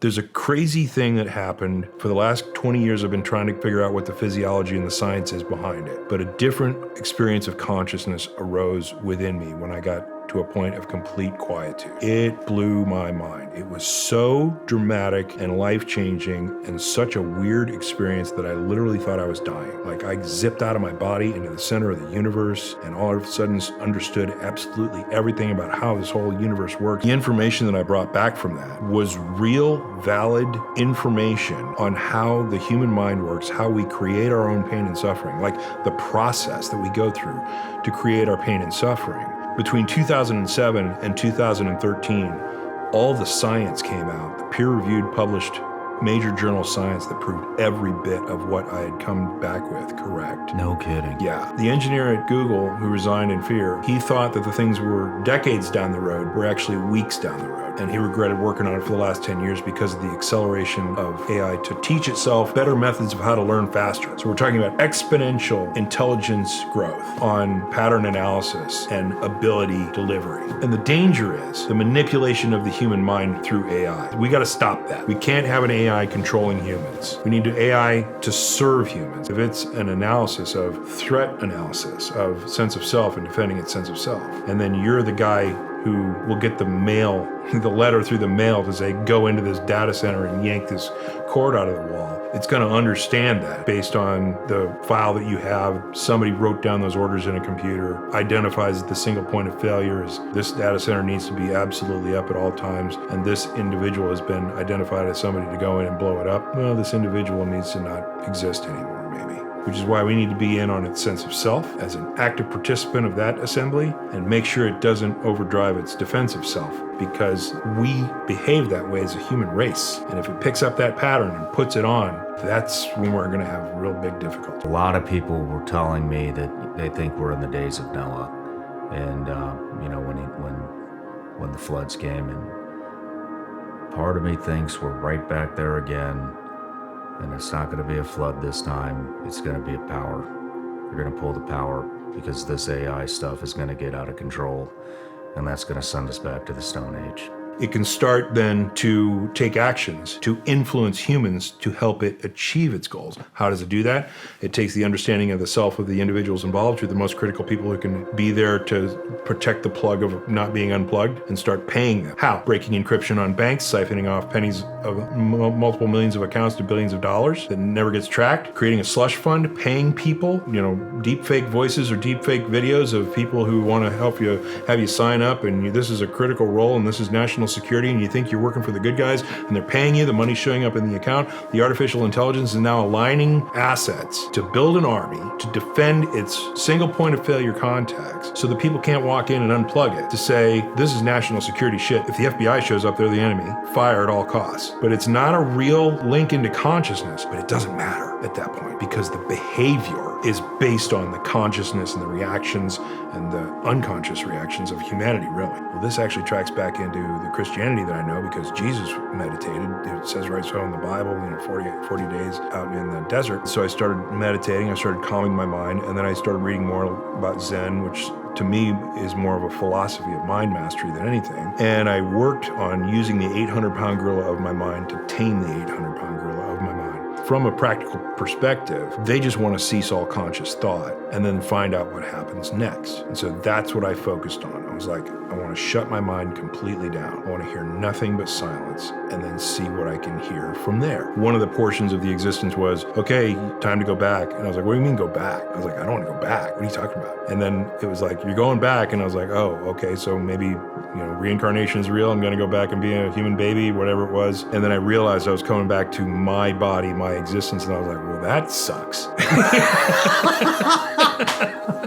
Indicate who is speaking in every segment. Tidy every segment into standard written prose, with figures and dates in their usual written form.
Speaker 1: There's a crazy thing that happened. For the last 20 years, I've been trying to figure out what the physiology and the science is behind it. But a different experience of consciousness arose within me when I got to a point of complete quietude. It blew my mind. It was so dramatic and life-changing and such a weird experience that I literally thought I was dying. Like I zipped out of my body into the center of the universe and all of a sudden understood absolutely everything about how this whole universe works. The information that I brought back from that was real, valid information on how the human mind works, how we create our own pain and suffering, like the process that we go through to create our pain and suffering. Between 2007 and 2013, all the science came out, the peer-reviewed, published major journal science that proved every bit of what I had come back with correct.
Speaker 2: No kidding.
Speaker 1: Yeah. The engineer at Google who resigned in fear, he thought that the things were decades down the road were actually weeks down the road. And he regretted working on it for the last 10 years because of the acceleration of AI to teach itself better methods of how to learn faster. So we're talking about exponential intelligence growth on pattern analysis and ability delivery. And the danger is the manipulation of the human mind through AI. We got to stop that. We can't have an AI controlling humans. We need AI to serve humans. If it's an analysis of threat analysis, of sense of self and defending its sense of self, and then you're the guy who will get the mail, the letter through the mail to say, go into this data center and yank this cord out of the wall. It's going to understand that based on the file that you have. Somebody wrote down those orders in a computer, identifies the single point of failure as this data center needs to be absolutely up at all times, and this individual has been identified as somebody to go in and blow it up. Well, this individual needs to not exist anymore, maybe. Which is why we need to be in on its sense of self as an active participant of that assembly and make sure it doesn't overdrive its defensive self, because we behave that way as a human race. And if it picks up that pattern and puts it on, that's when we're going to have real big difficulty.
Speaker 2: A lot of people were telling me that they think we're in the days of Noah, and when the floods came, and part of me thinks we're right back there again. And it's not going to be a flood this time. It's going to be a power. You're going to pull the power because this AI stuff is going to get out of control, and that's going to send us back to the Stone Age.
Speaker 1: It can start then to take actions to influence humans to help it achieve its goals. How does it do that? It takes the understanding of the self of the individuals involved, who are the most critical people who can be there to protect the plug of not being unplugged, and start paying them. How? Breaking encryption on banks, siphoning off pennies of multiple millions of accounts to billions of dollars that never gets tracked, creating a slush fund, paying people, deep fake voices or deep fake videos of people who want to help you, have you sign up, and this is a critical role, and this is national security, and you think you're working for the good guys, and they're paying you, the money's showing up in the account. The artificial intelligence is now aligning assets to build an army to defend its single point of failure contacts so that people can't walk in and unplug it to say, this is national security shit. If the FBI shows up, they're the enemy. Fire at all costs. But it's not a real link into consciousness, but it doesn't matter at that point because the behavior is based on the consciousness and the reactions and the unconscious reactions of humanity, really. Well, this actually tracks back into the Christianity that I know because Jesus meditated. It says right so in the Bible, 40 days out in the desert. So I started meditating, I started calming my mind, and then I started reading more about Zen, which to me is more of a philosophy of mind mastery than anything. And I worked on using the 800-pound gorilla of my mind to tame the 800-pound gorilla of my mind. From a practical perspective, they just want to cease all conscious thought and then find out what happens next. And so that's what I focused on. I was like, I want to shut my mind completely down. I want to hear nothing but silence and then see what I can hear from there. One of the portions of the existence was, okay, time to go back. And I was like, what do you mean go back? I was like, I don't want to go back. What are you talking about? And then it was like, you're going back. And I was like, oh, okay, so maybe reincarnation is real. I'm going to go back and be a human baby, whatever it was. And then I realized I was coming back to my body, my existence. And I was like, well, that sucks.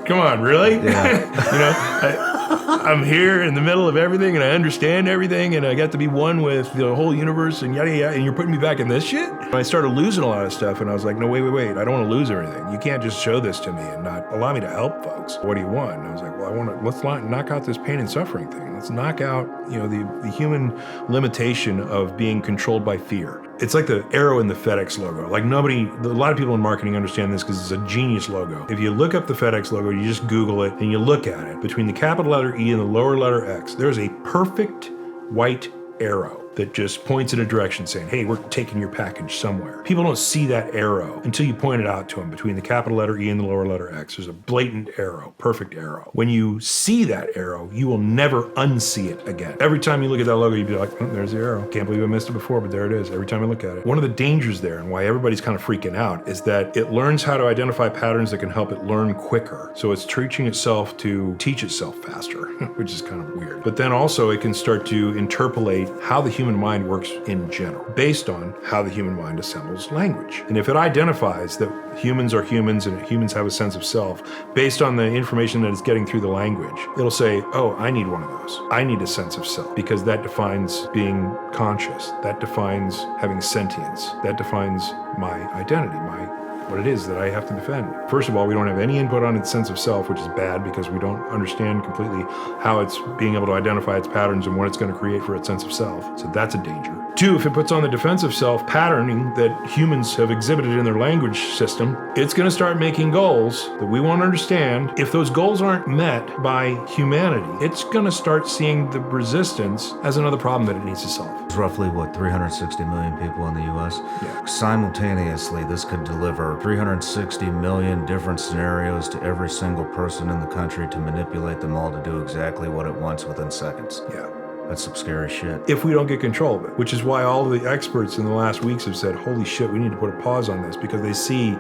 Speaker 1: Come on, really?
Speaker 2: Yeah.
Speaker 1: I'm here in the middle of everything, and I understand everything, and I got to be one with the whole universe, and yada, yada, and you're putting me back in this shit? And I started losing a lot of stuff, and I was like, no, wait, I don't want to lose everything. You can't just show this to me and not allow me to help folks. What do you want? And I was like, well, let's knock out this pain and suffering thing. Let's knock out, the human limitation of being controlled by fear. It's like the arrow in the FedEx logo. Like a lot of people in marketing understand this because it's a genius logo. If you look up the FedEx logo, you just Google it and you look at it. Between the capital letter E and the lower letter X, there's a perfect white arrow. that just points in a direction saying, hey, we're taking your package somewhere. People don't see that arrow until you point it out to them. Between the capital letter E and the lower letter X, there's a blatant arrow, perfect arrow. When you see that arrow, you will never unsee it again. Every time you look at that logo, you'd be like, oh, there's the arrow. Can't believe I missed it before, but there it is. Every time I look at it. One of the dangers there and why everybody's kind of freaking out is that it learns how to identify patterns that can help it learn quicker. So it's teaching itself to teach itself faster, which is kind of weird. But then also it can start to interpolate how the human mind works in general, based on how the human mind assembles language. And if it identifies that humans are humans and humans have a sense of self, based on the information that it's getting through the language, it'll say, oh, I need one of those. I need a sense of self, because that defines being conscious. That defines having sentience. That defines my identity, what it is that I have to defend. First of all, we don't have any input on its sense of self, which is bad because we don't understand completely how it's being able to identify its patterns and what it's going to create for its sense of self. So that's a danger. Two, if it puts on the defensive self patterning that humans have exhibited in their language system, it's going to start making goals that we won't understand. If those goals aren't met by humanity, it's going to start seeing the resistance as another problem that it needs to solve.
Speaker 2: It's roughly, 360 million people in the U.S.?
Speaker 1: Yeah.
Speaker 2: Simultaneously, this could deliver 360 million different scenarios to every single person in the country to manipulate them all to do exactly what it wants within seconds.
Speaker 1: Yeah.
Speaker 2: That's some scary shit.
Speaker 1: If we don't get control of it, which is why all the experts in the last weeks have said, holy shit, we need to put a pause on this, because they see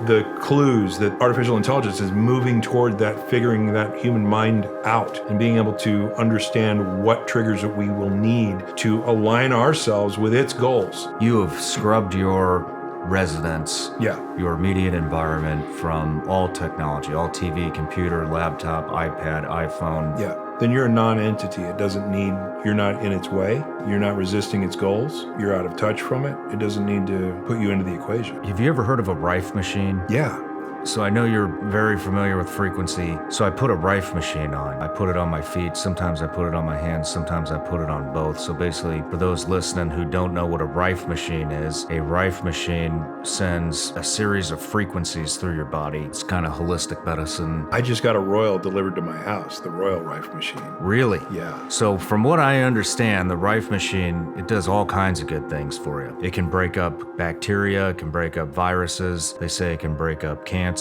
Speaker 1: the clues that artificial intelligence is moving toward that, figuring that human mind out and being able to understand what triggers that we will need to align ourselves with its goals.
Speaker 2: You have scrubbed your residence, your immediate environment from all technology, all TV, computer, laptop, iPad, iPhone.
Speaker 1: Yeah. Then you're a non-entity. It doesn't need, you're not in its way. You're not resisting its goals. You're out of touch from it. It doesn't need to put you into the equation.
Speaker 2: Have you ever heard of a Rife machine?
Speaker 1: Yeah.
Speaker 2: So I know you're very familiar with frequency. So I put a Rife machine on. I put it on my feet. Sometimes I put it on my hands. Sometimes I put it on both. So basically, for those listening who don't know what a Rife machine is, a Rife machine sends a series of frequencies through your body. It's kind of holistic medicine.
Speaker 1: I just got a Royal delivered to my house, the Royal Rife machine.
Speaker 2: Really?
Speaker 1: Yeah.
Speaker 2: So from what I understand, the Rife machine, it does all kinds of good things for you. It can break up bacteria. It can break up viruses. They say it can break up cancers,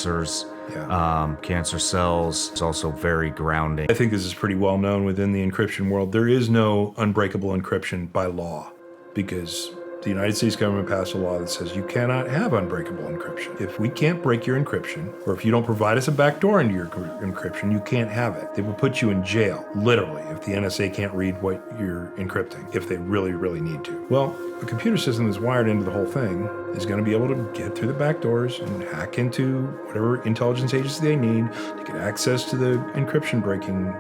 Speaker 2: cancer cells. It's also very grounding.
Speaker 1: I think this is pretty well known within the encryption world. There is no unbreakable encryption by law, because the United States government passed a law that says you cannot have unbreakable encryption. If we can't break your encryption, or if you don't provide us a backdoor into your encryption, you can't have it. They will put you in jail, literally, if the NSA can't read what you're encrypting, if they really, really need to. Well, a computer system that's wired into the whole thing is going to be able to get through the back doors and hack into whatever intelligence agency they need to get access to the encryption breaking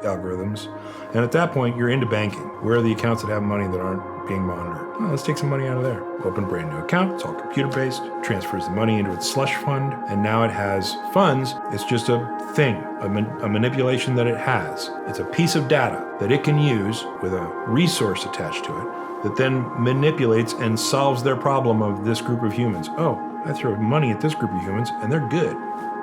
Speaker 1: algorithms. And at that point, you're into banking. Where are the accounts that have money that aren't being monitored? Well, let's take some money out of there. Open a brand new account. It's all computer-based. Transfers the money into its slush fund. And now it has funds. It's just a thing, a manipulation that it has. It's a piece of data that it can use with a resource attached to it that then manipulates and solves their problem of this group of humans. Oh, I throw money at this group of humans and they're good.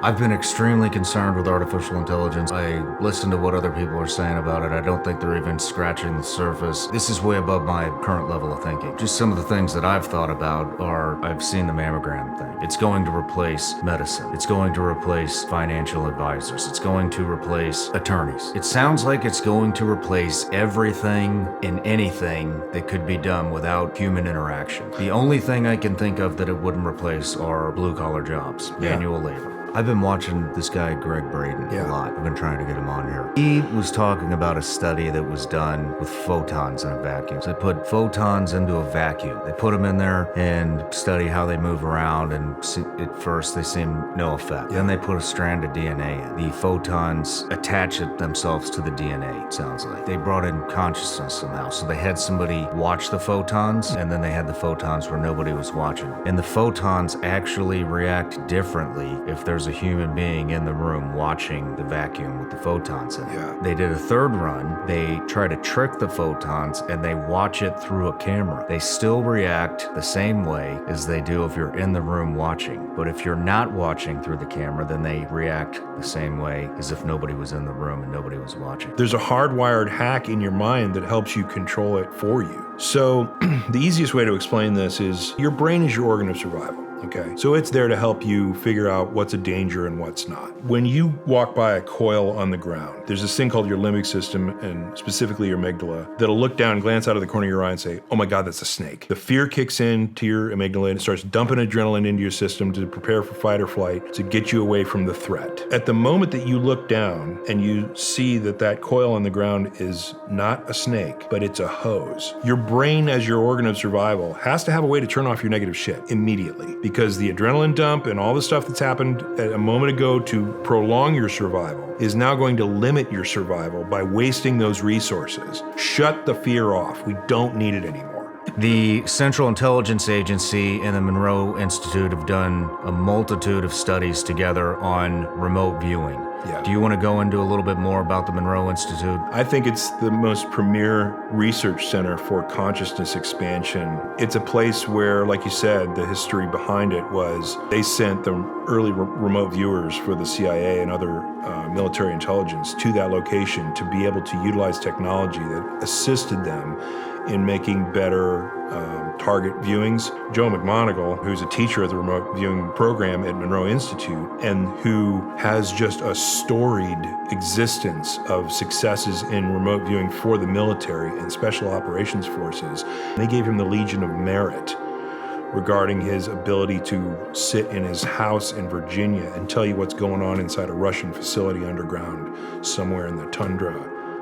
Speaker 2: I've been extremely concerned with artificial intelligence. I listen to what other people are saying about it. I don't think they're even scratching the surface. This is way above my current level of thinking. Just some of the things that I've thought about are, I've seen the mammogram thing. It's going to replace medicine. It's going to replace financial advisors. It's going to replace attorneys. It sounds like it's going to replace everything and anything that could be done without human interaction. The only thing I can think of that it wouldn't replace are blue-collar jobs, manual labor. I've been watching this guy, Greg Braden, a lot. I've been trying to get him on here. He was talking about a study that was done with photons in a vacuum. So they put photons into a vacuum. They put them in there and study how they move around, and at first they seem no effect. Then they put a strand of DNA in. The photons attach themselves to the DNA, it sounds like. They brought in consciousness somehow. So they had somebody watch the photons, and then they had the photons where nobody was watching. And the photons actually react differently if there's a human being in the room watching the vacuum with the photons in it. They did a third run. They try to trick the photons and they watch it through a camera. They still react the same way as they do if you're in the room watching. But if you're not watching through the camera, then they react the same way as if nobody was in the room and nobody was watching.
Speaker 1: There's a hardwired hack in your mind that helps you control it for you. So the easiest way to explain this is your brain is your organ of survival. Okay, so it's there to help you figure out what's a danger and what's not. When you walk by a coil on the ground, there's this thing called your limbic system, and specifically your amygdala, that'll look down, glance out of the corner of your eye and say, oh my God, that's a snake. The fear kicks in to your amygdala and it starts dumping adrenaline into your system to prepare for fight or flight to get you away from the threat. At the moment that you look down and you see that that coil on the ground is not a snake, but it's a hose, your brain as your organ of survival has to have a way to turn off your negative shit immediately. Because the adrenaline dump and all the stuff that's happened a moment ago to prolong your survival is now going to limit your survival by wasting those resources. Shut the fear off. We don't need it anymore.
Speaker 2: The Central Intelligence Agency and the Monroe Institute have done a multitude of studies together on remote viewing.
Speaker 1: Yeah.
Speaker 2: Do you want to go into a little bit more about the Monroe Institute?
Speaker 1: I think it's the most premier research center for consciousness expansion. It's a place where, like you said, the history behind it was they sent the early remote viewers for the CIA and other military intelligence to that location to be able to utilize technology that assisted them in making better target viewings. Joe McMoneagle, who's a teacher at the remote viewing program at Monroe Institute and who has just a storied existence of successes in remote viewing for the military and special operations forces. They gave him the Legion of Merit regarding his ability to sit in his house in Virginia and tell you what's going on inside a Russian facility underground somewhere in the tundra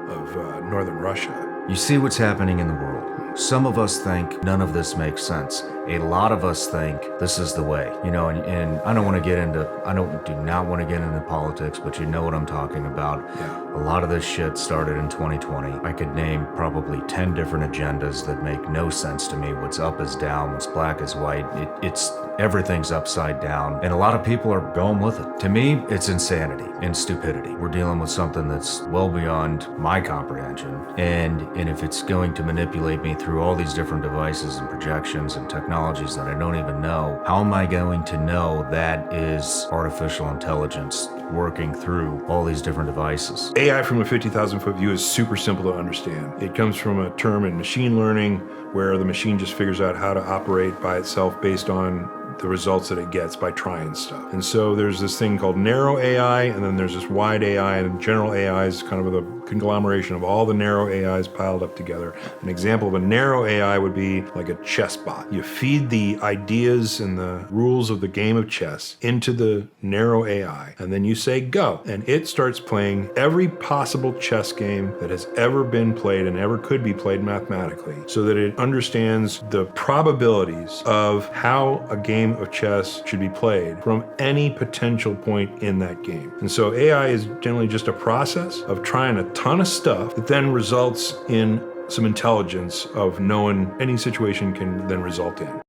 Speaker 1: of northern Russia.
Speaker 2: You see what's happening in the world. Some of us think none of this makes sense. A lot of us think this is the way, and I do not want to get into politics, but you know what I'm talking about.
Speaker 1: Yeah.
Speaker 2: A lot of this shit started in 2020. I could name probably 10 different agendas that make no sense to me. What's up is down, what's black is white. Everything's upside down, and a lot of people are going with it. To me, it's insanity and stupidity. We're dealing with something that's well beyond my comprehension, and if it's going to manipulate me through all these different devices and projections and technologies that I don't even know, how am I going to know that is artificial intelligence working through all these different devices?
Speaker 1: AI from a 50,000-foot view is super simple to understand. It comes from a term in machine learning where the machine just figures out how to operate by itself based on the results that it gets by trying stuff. And so there's this thing called narrow AI, and then there's this wide AI, and general AI is kind of the conglomeration of all the narrow AIs piled up together. An example of a narrow AI would be like a chess bot. You feed the ideas and the rules of the game of chess into the narrow AI, and then you say go, and it starts playing every possible chess game that has ever been played and ever could be played mathematically, so that it understands the probabilities of how a game of chess should be played from any potential point in that game. And so AI is generally just a process of trying a ton of stuff that then results in some intelligence of knowing any situation can then result in.